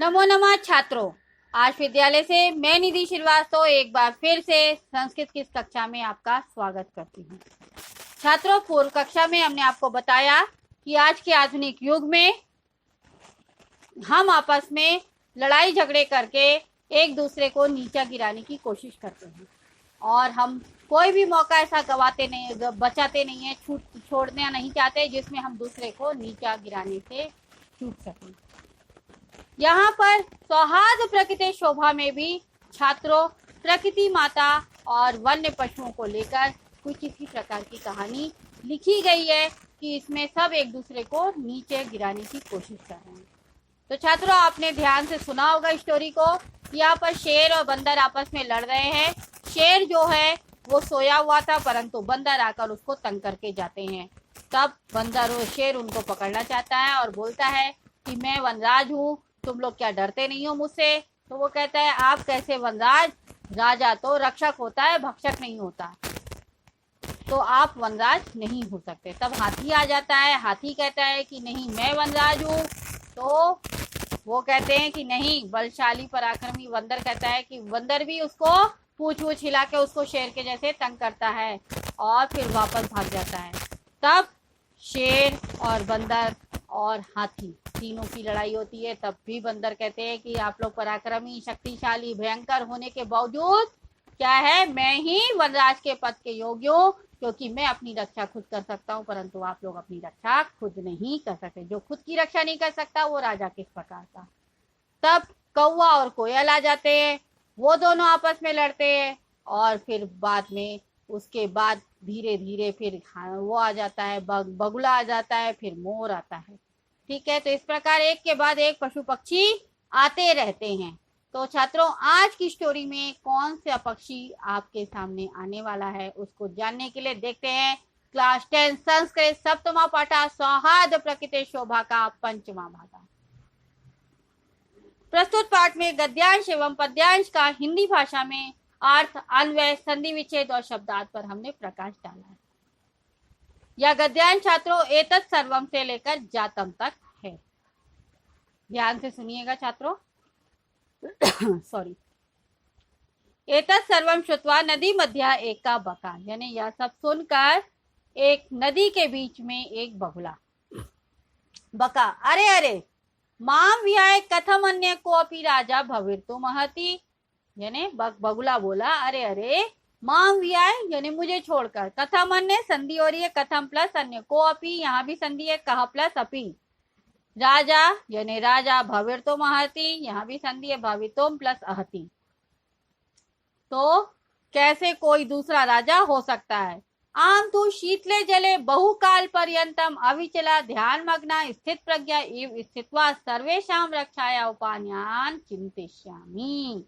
नमो नमः छात्रों। आज विद्यालय से मैं निधि श्रीवास्तव एक बार फिर से संस्कृत की इस कक्षा में आपका स्वागत करती हूँ। छात्रों, पूर्व कक्षा में हमने आपको बताया कि आज के आधुनिक युग में हम आपस में लड़ाई झगड़े करके एक दूसरे को नीचा गिराने की कोशिश करते हैं और हम कोई भी मौका ऐसा गवाते नहीं, बचाते नहीं है, छोड़ना नहीं चाहते जिसमें हम दूसरे को नीचा गिराने से चूक सकें। यहाँ पर सौहार्द प्रकृति शोभा में भी छात्रों प्रकृति माता और वन्य पशुओं को लेकर कुछ इसी प्रकार की कहानी लिखी गई है कि इसमें सब एक दूसरे को नीचे गिराने की कोशिश कर रहे हैं। तो छात्रों, आपने ध्यान से सुना होगा स्टोरी को। यहाँ पर शेर और बंदर आपस में लड़ रहे हैं। शेर जो है वो सोया हुआ था, परंतु बंदर आकर उसको तंग करके जाते हैं। तब बंदर और शेर उनको पकड़ना चाहता है और बोलता है कि मैं वनराज हूँ, तुम लोग क्या डरते नहीं हो मुझसे? तो वो कहता है आप कैसे वनराज? राजा तो रक्षक होता है, भक्षक नहीं होता, तो आप वनराज नहीं हो सकते। तब हाथी आ जाता है। हाथी कहता है कि नहीं, मैं वनराज हूँ। तो वो कहते हैं कि नहीं, बलशाली पराक्रमी बंदर कहता है कि बंदर भी उसको पूछ वूछ हिला के उसको शेर के जैसे तंग करता है और फिर वापस भाग जाता है। तब शेर और बंदर और हाथी तीनों की लड़ाई होती है। तब भी बंदर कहते हैं कि आप लोग पराक्रमी, शक्तिशाली, भयंकर होने के बावजूद क्या है, मैं ही वनराज के पद के योग्य हूँ, क्योंकि मैं अपनी रक्षा खुद कर सकता हूँ, परंतु आप लोग अपनी रक्षा खुद नहीं कर सकते। जो खुद की रक्षा नहीं कर सकता वो राजा किस प्रकार का। तब कौवा और कोयल आ जाते हैं। वो दोनों आपस में लड़ते हैं और फिर बाद में उसके बाद धीरे धीरे फिर वो आ जाता है, बगुला आ जाता है, फिर मोर आता है। ठीक है, तो इस प्रकार एक के बाद एक पशु पक्षी आते रहते हैं। तो छात्रों, आज की स्टोरी में कौन सा पक्षी आपके सामने आने वाला है उसको जानने के लिए देखते हैं क्लास 10 संस्कृत सप्तमा पाठा सौहार्द प्रकृति शोभा का 5वां भाग। प्रस्तुत पाठ में गद्यांश एवं पद्यांश का हिंदी भाषा में अर्थ, अन्वय, संधि विच्छेद और शब्दार्थ पर हमने प्रकाश डाला है। यह गद्यांश छात्रों एतत् सर्वम से लेकर जातम तक है। ध्यान से सुनिएगा छात्रों। सॉरी। एतत् सर्वम श्रुत्वा नदी मध्य एका बका, यानी यह सब सुनकर एक नदी के बीच में एक बगुला बका, अरे अरे माम विहाय कथम अन्य को अपि राजा भविर्तु महति, यानी बगुला बोला अरे अरे माम विहाय यानी मुझे छोड़कर, कथम अन्य संधि हो रही है, कथम प्लस अन्य, को अपि यहाँ भी संधि है, कह प्लस अपि, राजा यानी राजा, भविर्तु महति यहाँ भी संधि है, भवितुम प्लस अहति, तो कैसे कोई दूसरा राजा हो सकता है। आम तु शीतले जले बहुकाल पर्यंतम अविचला ध्यान मग्ना स्थित प्रज्ञा इव स्थित्वा सर्वेषां रक्षाया उपायान चिंतिष्यामि।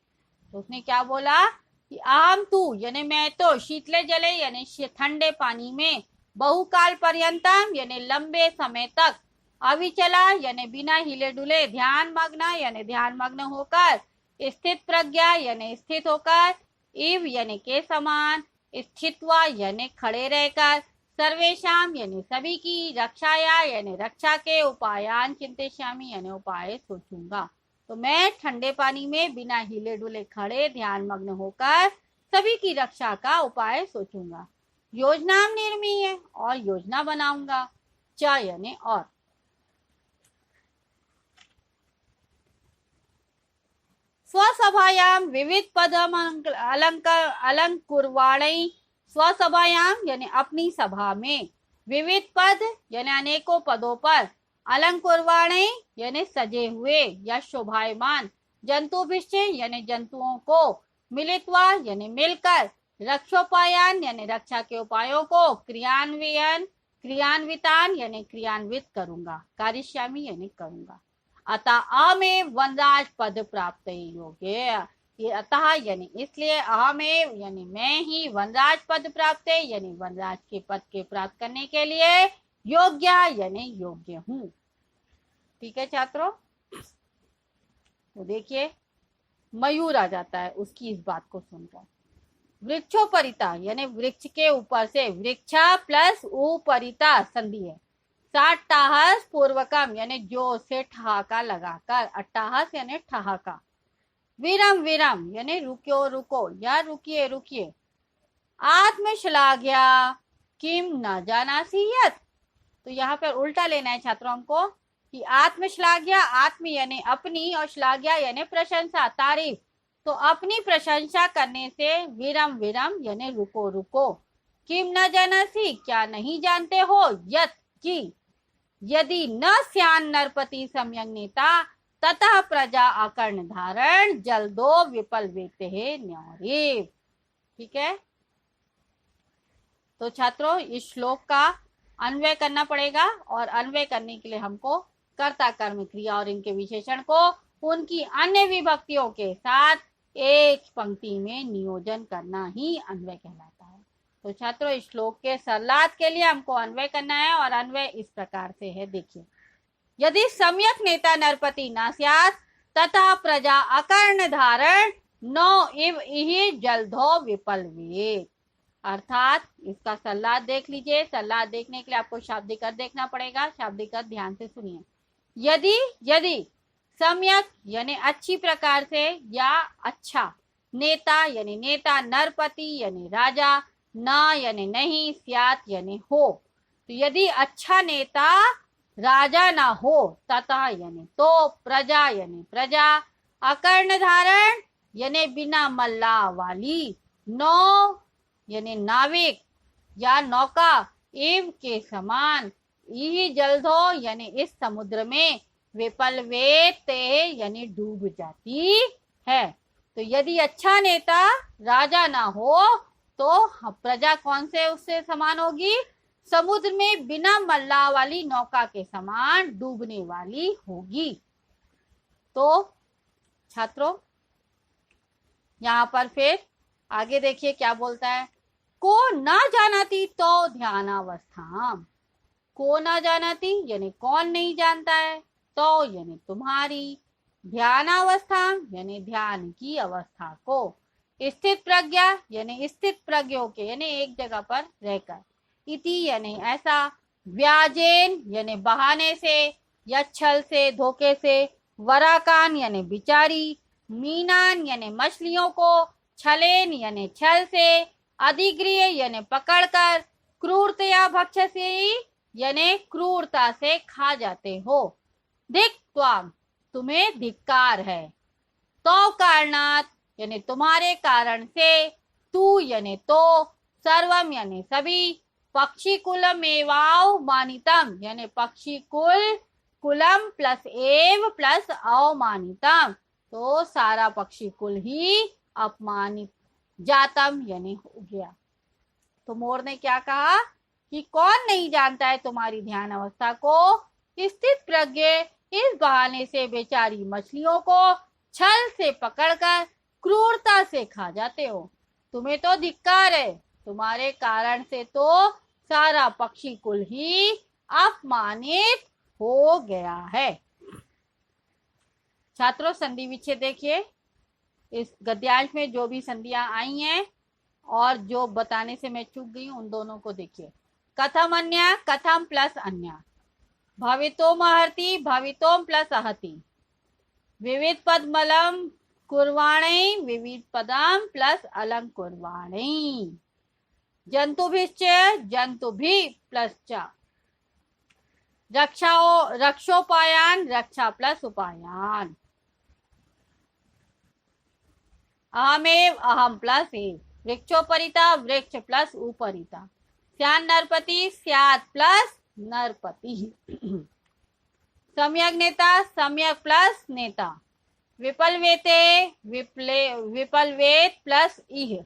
तो उसने क्या बोला कि आम तू यानी मैं तो, शीतले जले यानी ठंडे पानी में, बहुकाल पर्यंतम यानी लंबे समय तक, अविचला यानी बिना हिले डुले, ध्यान मग्ना यानी ध्यान मग्न होकर, स्थित प्रज्ञा यानी स्थित होकर, इव यानी के समान, स्थित्वा यानी खड़े रहकर, सर्वेशाम यानी सभी की, रक्षाया यानी रक्षा के, उपायान चिंतिष्यामि यानी उपाय सोचूंगा। तो मैं ठंडे पानी में बिना हिले डुले खड़े ध्यान मग्न होकर सभी की रक्षा का उपाय सोचूंगा। योजना निर्मीय और योजना बनाऊंगा। च यानी और, स्वसभायाम विविध पदम अलंकुर्वाणी, स्वसभायाम यानी अपनी सभा में, विविध पद यानी अनेकों पदों पर, अलंकुर्वाणी यानी सजे हुए या शोभायमान, जंतुभिश्चय यानी जंतुओं को, मिलित्वा यानी मिलकर, रक्षोपायान यानी रक्षा के उपायों को, क्रियान्वितान यानी क्रियान्वित करूंगा, कारिष्यामि यानी करूंगा। अतः अमेव वनराज पद प्राप्त योग्य, ये अतः यानी इसलिए, अहमेव यानी मैं ही, वनराज पद प्राप्त यानी वनराज के पद के प्राप्त करने के लिए, योग्य यानी योग्य हूँ। ठीक है छात्रों, तो देखिए मयूर आ जाता है उसकी इस बात को सुनकर। वृक्षोपरिता यानी वृक्ष के ऊपर से, वृक्षा प्लस उपरिता संधि है, साट्टाहस पूर्वकम यानी जोर से ठहाका लगाकर, अट्टाहस यानी ठहाका। विरम विरम यानी रुको रुको या रुकिए रुकिए। आत्मश्लाघ्या किम न जानासि यत्, तो यहाँ पर उल्टा लेना है छात्रों हमको कि आत्मश्लाघ्या, आत्म यानी अपनी और श्लाघ्या यानी प्रशंसा, तारीफ। तो अपनी प्रशंसा करने से विरम विरम यानी रुको रुको। किम न जानासि क्या नहीं जानते हो, यत् की यदि न स्यान नरपति सम्यक नेता ततः प्रजा अकर्ण धारण जल्दो विपल वेते न्यारे। ठीक है, तो छात्रों इस श्लोक का अन्वय करना पड़ेगा और अन्वय करने के लिए हमको कर्ता कर्म क्रिया और इनके विशेषण को उनकी अन्य विभक्तियों के साथ एक पंक्ति में नियोजन करना ही अन्वय कहलाता है। तो छात्रों इस श्लोक के सरलार्थ के लिए हमको अन्वय करना है और अन्वय इस प्रकार से है, देखिए। यदि सम्यक नेता नरपति न स्यात् तथा प्रजा अकर्ण धारण नो इव इहि जल्दो विपलवेत्। अर्थात इसका सरलार्थ देख लीजिए। सरलार्थ देखने के लिए आपको शाब्दिक अर्थ देखना पड़ेगा। शाब्दिक अर्थ ध्यान से सुनिए। यदि यदि सम्यक यानी अच्छी प्रकार से या अच्छा, नेता यानी नेता, नरपति यानी राजा, न यानी नहीं, स्यात् यानी हो। तो यदि अच्छा नेता राजा ना हो, तथा यानी तो, प्रजा यानी प्रजा, अकर्ण धारण यानी बिना मल्ला वाली, नौ यानी नाविक या नौका, एव के समान, यही जल्दो यानी इस समुद्र में, विपलवेत यानी डूब जाती है। तो यदि अच्छा नेता राजा ना हो तो प्रजा कौन से उससे समान होगी, समुद्र में बिना मल्ला वाली नौका के समान डूबने वाली होगी। तो छात्रों यहाँ पर फिर आगे देखिए क्या बोलता है। को ना जानाती तो ध्यानावस्था, को ना जानाती यानी कौन नहीं जानता है, तो यानी तुम्हारी, ध्यानावस्था यानी ध्यान की अवस्था को, स्थित प्रज्ञा यानी स्थित प्रज्ञों के यानी एक जगह पर रहकर, इति यानी ऐसा, व्याजेन यानी बहाने से या छल से, धोखे से, वराकान यानी बिचारी, मीनान यानी मछलियों को, छलेन यानी छल से, अधिगृह यानी पकड़कर, क्रूरतया भक्षसी यानी क्रूरता से खा जाते हो, धिक त्वाम तुम्हें धिक्कार है, तो कारणात यानी तुम्हारे कारण से, तू यानी तो, सर्वम यानी सभी, पक्षी कुलम एवाव मानितम यानी पक्षी कुल, कुलम प्लस एव प्लस अवमानितम, तो सारा पक्षी कुल ही अपमानित, जातम यानी हो गया। तो मोर ने क्या कहा कि कौन नहीं जानता है तुम्हारी ध्यान अवस्था को, स्थित प्रज्ञ इस बहाने से बेचारी मछलियों को छल से पकड़कर क्रूरता से खा जाते हो, तुम्हें तो धिक्कार है, तुम्हारे कारण से तो सारा पक्षी कुल ही अपमानित हो गया है। छात्रों संधि विच्छेद देखिए, इस गद्यांश में जो भी संधियां आई हैं और जो बताने से मैं चूक गई उन दोनों को देखिए। कथम अन्य, कथम प्लस अन्य, भवितोम अर्हति, भवितोम प्लस अहति, विविध पद मलम कुर्वाणी, विविध पदम प्लस अलंग कुर्वाणी, जंतुभिश्च, जंतुभि प्लस च, रक्षोपायान, रक्षा प्लस उपायान, अहमेव, अहम प्लस एव, वृक्षोपरिता, वृक्ष प्लस उपरिता, स्यान नरपति, स्यात् प्लस नरपति, सम्यक नेता, सम्यक प्लस नेता, विपलवेते, विपलवेत प्लस इह,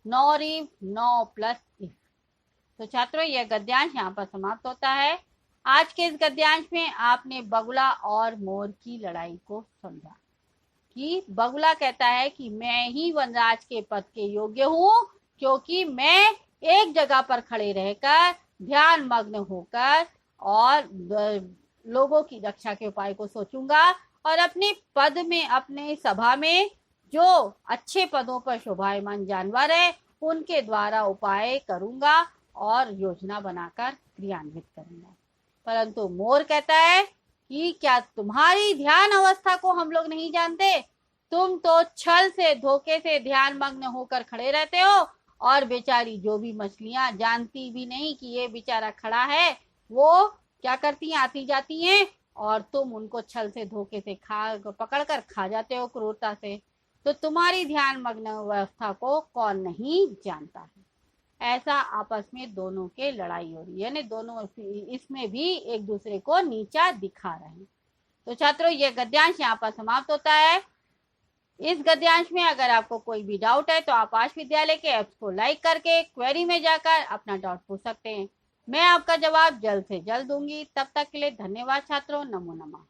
नौरिव, नौ प्लस इह। तो छात्रों यह गद्यांश यहाँ पर समाप्त होता है। आज के इस गद्यांश में आपने बगुला और मोर की लड़ाई को समझा कि बगुला कहता है कि मैं ही वनराज के पद के योग्य हूँ, क्योंकि मैं एक जगह पर खड़े रहकर ध्यान मग्न होकर और लोगों की रक्षा के उपाय को सोचूंगा और अपने पद में, अपने सभा में जो अच्छे पदों पर शोभायमान जानवर है उनके द्वारा उपाय करूंगा और योजना बनाकर क्रियान्वित करूंगा। परंतु मोर कहता है कि क्या तुम्हारी ध्यान अवस्था को हम लोग नहीं जानते? तुम तो छल से, धोखे से ध्यान मग्न होकर खड़े रहते हो, और बेचारी जो भी मछलियां जानती भी नहीं कि ये बेचारा खड़ा है, वो क्या करती हैं, आती जाती हैं, और तुम उनको छल से, धोखे से पकड़कर खा जाते हो क्रूरता से। तो तुम्हारी ध्यान मग्न अवस्था को कौन नहीं जानता है। ऐसा आपस में दोनों के लड़ाई हो रही है, यानी दोनों इसमें भी एक दूसरे को नीचा दिखा रहे हैं। तो छात्रों, ये गद्यांश यहाँ पर समाप्त होता है। इस गद्यांश में अगर आपको कोई भी डाउट है तो आप आश विद्यालय के ऐप्स को लाइक करके क्वेरी में जाकर अपना डाउट पूछ सकते हैं। मैं आपका जवाब जल्द से जल्द दूंगी। तब तक के लिए धन्यवाद छात्रों। नमो नमः।